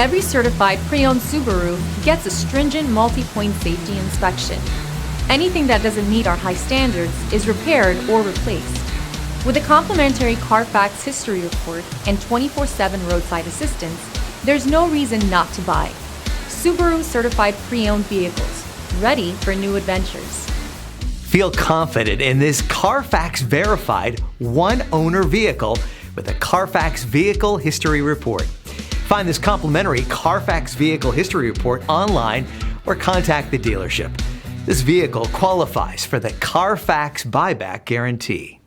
Every certified pre-owned Subaru gets a stringent multi-point safety inspection. Anything that doesn't meet our high standards is repaired or replaced. With a complimentary Carfax history report and 24/7 roadside assistance, there's no reason not to buy. Subaru certified pre-owned vehicles, ready for new adventures. Feel confident in this Carfax verified one-owner vehicle with a Carfax Vehicle History Report. Find this complimentary Carfax Vehicle History Report online or contact the dealership. This vehicle qualifies for the Carfax Buyback Guarantee.